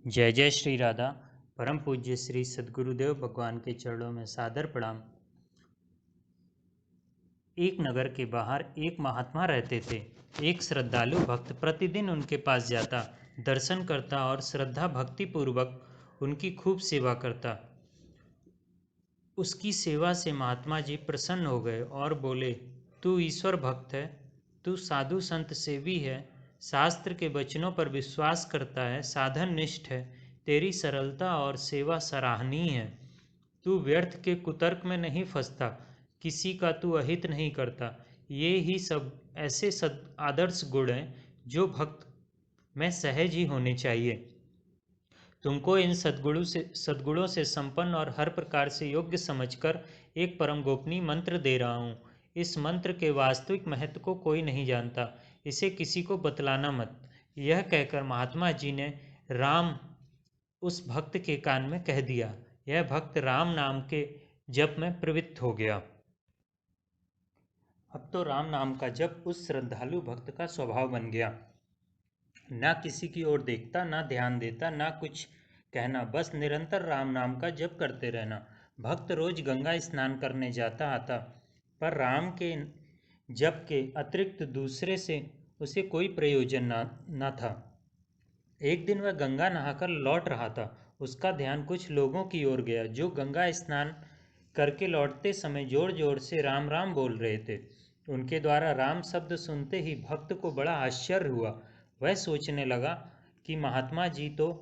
जय जय श्री राधा। परम पूज्य श्री सद्गुरुदेव भगवान के चरणों में सादर प्रणाम। एक नगर के बाहर एक महात्मा रहते थे। एक श्रद्धालु भक्त प्रतिदिन उनके पास जाता, दर्शन करता और श्रद्धा भक्ति पूर्वक उनकी खूब सेवा करता। उसकी सेवा से महात्मा जी प्रसन्न हो गए और बोले, तू ईश्वर भक्त है, तू साधु संत सेवी है, शास्त्र के वचनों पर विश्वास करता है, साधन निष्ठ है, तेरी सरलता और सेवा सराहनीय है। तू व्यर्थ के कुतर्क में नहीं फंसता, किसी का तू अहित नहीं करता। ये ही सब ऐसे आदर्श गुण हैं जो भक्त में सहज ही होने चाहिए। तुमको इन सद्गुणों से संपन्न और हर प्रकार से योग्य समझकर एक परम गोपनीय मंत्र दे रहा हूँ। इस मंत्र के वास्तविक महत्व को कोई नहीं जानता, इसे किसी को बतलाना मत। यह कहकर महात्मा जी ने राम उस भक्त के कान में कह दिया। यह भक्त राम नाम के जप में प्रवृत्त हो गया। अब तो राम नाम का जप उस श्रद्धालु भक्त का स्वभाव बन गया। ना किसी की ओर देखता, ना ध्यान देता, ना कुछ कहना, बस निरंतर राम नाम का जप करते रहना। भक्त रोज गंगा स्नान करने जाता आता, पर राम के जप के अतिरिक्त दूसरे से उसे कोई प्रयोजन न था। एक दिन वह गंगा नहाकर लौट रहा था। उसका ध्यान कुछ लोगों की ओर गया जो गंगा स्नान करके लौटते समय जोर जोर से राम राम बोल रहे थे। उनके द्वारा राम शब्द सुनते ही भक्त को बड़ा आश्चर्य हुआ। वह सोचने लगा कि महात्मा जी तो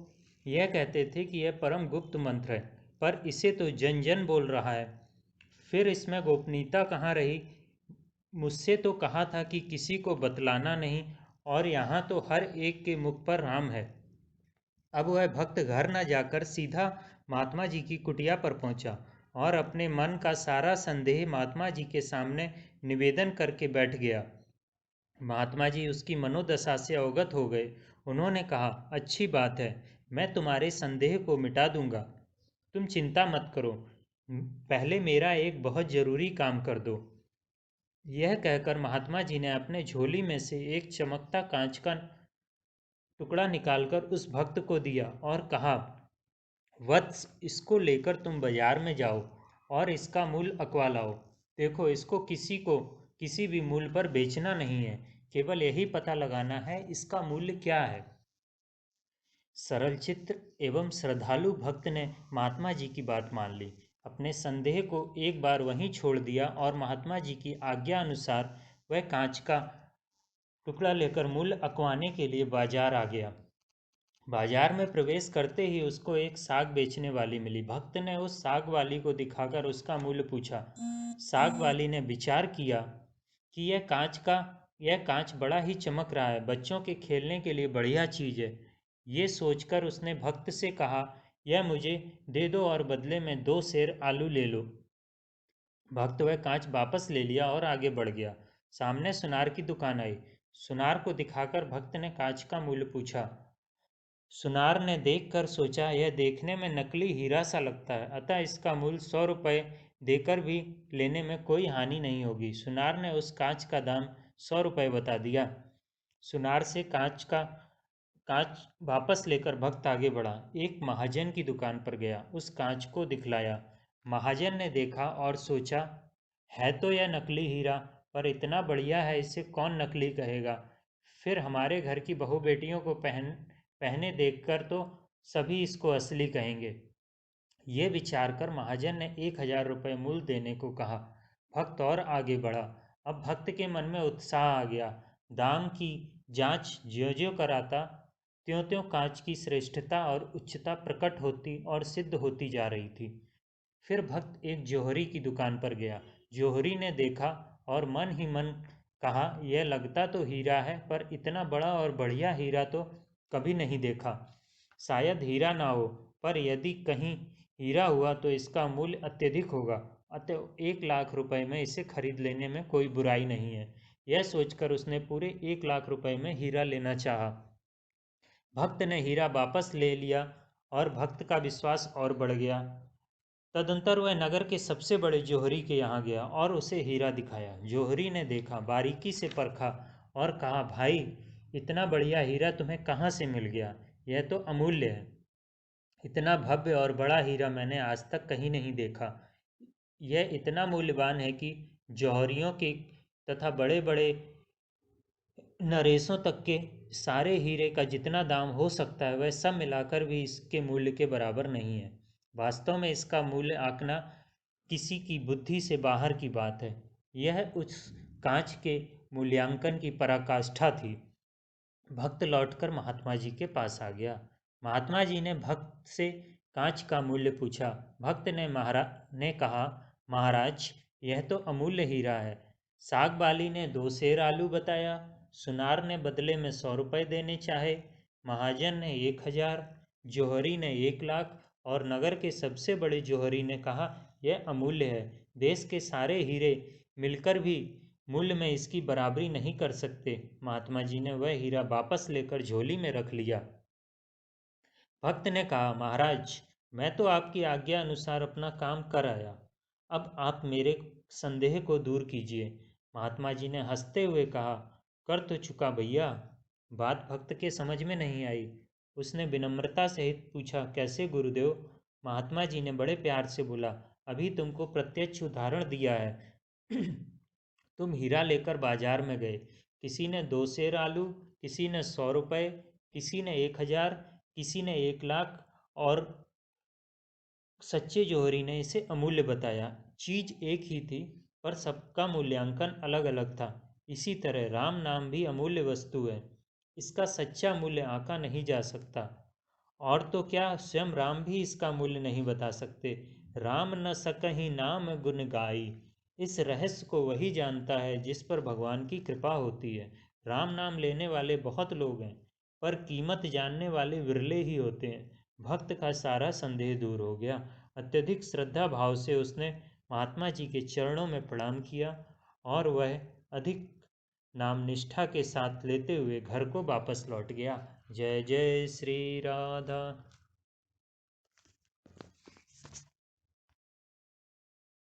यह कहते थे कि यह परम गुप्त मंत्र है, पर इसे तो जन जन बोल रहा है। फिर इसमें गोपनीयता कहाँ रही? मुझसे तो कहा था कि किसी को बतलाना नहीं, और यहाँ तो हर एक के मुख पर राम है। अब वह भक्त घर न जाकर सीधा महात्मा जी की कुटिया पर पहुंचा और अपने मन का सारा संदेह महात्मा जी के सामने निवेदन करके बैठ गया। महात्मा जी उसकी मनोदशा से अवगत हो गए। उन्होंने कहा, अच्छी बात है, मैं तुम्हारे संदेह को मिटा दूंगा। तुम चिंता मत करो, पहले मेरा एक बहुत जरूरी काम कर दो। यह कहकर महात्मा जी ने अपने झोली में से एक चमकता कांच का टुकड़ा निकालकर उस भक्त को दिया और कहा, वत्स, इसको लेकर तुम बाजार में जाओ और इसका मूल्य अकवा लाओ। देखो, इसको किसी को किसी भी मूल्य पर बेचना नहीं है, केवल यही पता लगाना है इसका मूल्य क्या है। सरल चित्त एवं श्रद्धालु भक्त ने महात्मा जी की बात मान ली, अपने संदेह को एक बार वहीं छोड़ दिया और महात्मा जी की आज्ञा अनुसार वह कांच का टुकड़ा लेकर मूल्य अकवाने के लिए बाजार आ गया। बाजार में प्रवेश करते ही उसको एक साग बेचने वाली मिली। भक्त ने उस साग वाली को दिखाकर उसका मूल्य पूछा। साग वाली ने विचार किया कि यह कांच बड़ा ही चमक रहा है, बच्चों के खेलने के लिए बढ़िया चीज है। ये सोचकर उसने भक्त से कहा, यह मुझे दे दो और बदले में 2 सेर आलू ले लो। भक्त वह कांच वापस ले लिया और आगे बढ़ गया। सामने सुनार की दुकान आई। सुनार को दिखाकर भक्त ने कांच का मूल्य पूछा। सुनार ने देखकर सोचा, यह देखने में नकली हीरा सा लगता है, अतः इसका मूल्य 100 रुपये देकर भी लेने में कोई हानि नहीं होगी। सुनार ने उस कांच का दाम 100 रुपये बता दिया। सुनार से कांच वापस लेकर भक्त आगे बढ़ा। एक महाजन की दुकान पर गया, उस कांच को दिखलाया। महाजन ने देखा और सोचा, है तो यह नकली हीरा, पर इतना बढ़िया है, इसे कौन नकली कहेगा। फिर हमारे घर की बहू बेटियों को पहने देखकर तो सभी इसको असली कहेंगे। ये विचार कर महाजन ने 1,000 रुपये मूल्य देने को कहा। भक्त और आगे बढ़ा। अब भक्त के मन में उत्साह आ गया। दाम की जांच ज्यों ज्यों कराता, त्यों त्यों कांच की श्रेष्ठता और उच्चता प्रकट होती और सिद्ध होती जा रही थी। फिर भक्त एक जौहरी की दुकान पर गया। जौहरी ने देखा और मन ही मन कहा, यह लगता तो हीरा है, पर इतना बड़ा और बढ़िया हीरा तो कभी नहीं देखा। शायद हीरा ना हो, पर यदि कहीं हीरा हुआ तो इसका मूल्य अत्यधिक होगा, अतः 1,00,000 रुपये में इसे खरीद लेने में कोई बुराई नहीं है। यह सोचकर उसने पूरे 1,00,000 रुपये में हीरा लेना चाहा। भक्त ने हीरा वापस ले लिया और भक्त का विश्वास और बढ़ गया। तदंतर वह नगर के सबसे बड़े जौहरी के यहाँ गया और उसे हीरा दिखाया। जौहरी ने देखा, बारीकी से परखा और कहा, भाई, इतना बढ़िया हीरा तुम्हें कहाँ से मिल गया? यह तो अमूल्य है। इतना भव्य और बड़ा हीरा मैंने आज तक कहीं नहीं देखा। यह इतना मूल्यवान है कि जौहरियों के तथा बड़े बड़े नरेशों तक के सारे हीरे का जितना दाम हो सकता है वह सब मिलाकर भी इसके मूल्य के बराबर नहीं है। वास्तव में इसका मूल्य आंकना किसी की बुद्धि से बाहर की बात है। यह उस कांच के मूल्यांकन की पराकाष्ठा थी। भक्त लौटकर महात्मा जी के पास आ गया। महात्मा जी ने भक्त से कांच का मूल्य पूछा। भक्त ने कहा, महाराज, यह तो अमूल्य हीरा है। साग वाली ने 2 सेर आलू बताया। सुनार ने बदले में 100 रुपये देने चाहे। महाजन ने 1,000, जौहरी ने 1 लाख और नगर के सबसे बड़े जौहरी ने कहा, यह अमूल्य है। देश के सारे हीरे मिलकर भी मूल्य में इसकी बराबरी नहीं कर सकते। महात्मा जी ने वह हीरा वापस लेकर झोली में रख लिया। भक्त ने कहा, महाराज, मैं तो आपकी आज्ञा अनुसार अपना काम कर आया। अब आप मेरे संदेह को दूर कीजिए। महात्मा जी ने हंसते हुए कहा, कर तो चुका भैया। बात भक्त के समझ में नहीं आई। उसने विनम्रता सहित पूछा, कैसे गुरुदेव? महात्मा जी ने बड़े प्यार से बोला, अभी तुमको प्रत्यक्ष उदाहरण दिया है। तुम हीरा लेकर बाजार में गए। किसी ने 2 सेर आलू, किसी ने 100 रुपये, किसी ने 1,000, किसी ने 1 लाख और सच्चे जौहरी ने इसे अमूल्य बताया। चीज एक ही थी, पर सबका मूल्यांकन अलग अलग था। इसी तरह राम नाम भी अमूल्य वस्तु है। इसका सच्चा मूल्य आंका नहीं जा सकता। और तो क्या, स्वयं राम भी इसका मूल्य नहीं बता सकते। राम न सकहि नाम गुण गाई। इस रहस्य को वही जानता है जिस पर भगवान की कृपा होती है। राम नाम लेने वाले बहुत लोग हैं, पर कीमत जानने वाले विरले ही होते हैं। भक्त का सारा संदेह दूर हो गया। अत्यधिक श्रद्धा भाव से उसने महात्मा जी के चरणों में प्रणाम किया और वह अधिक नाम निष्ठा के साथ लेते हुए घर को वापस लौट गया। जय जय श्री राधा।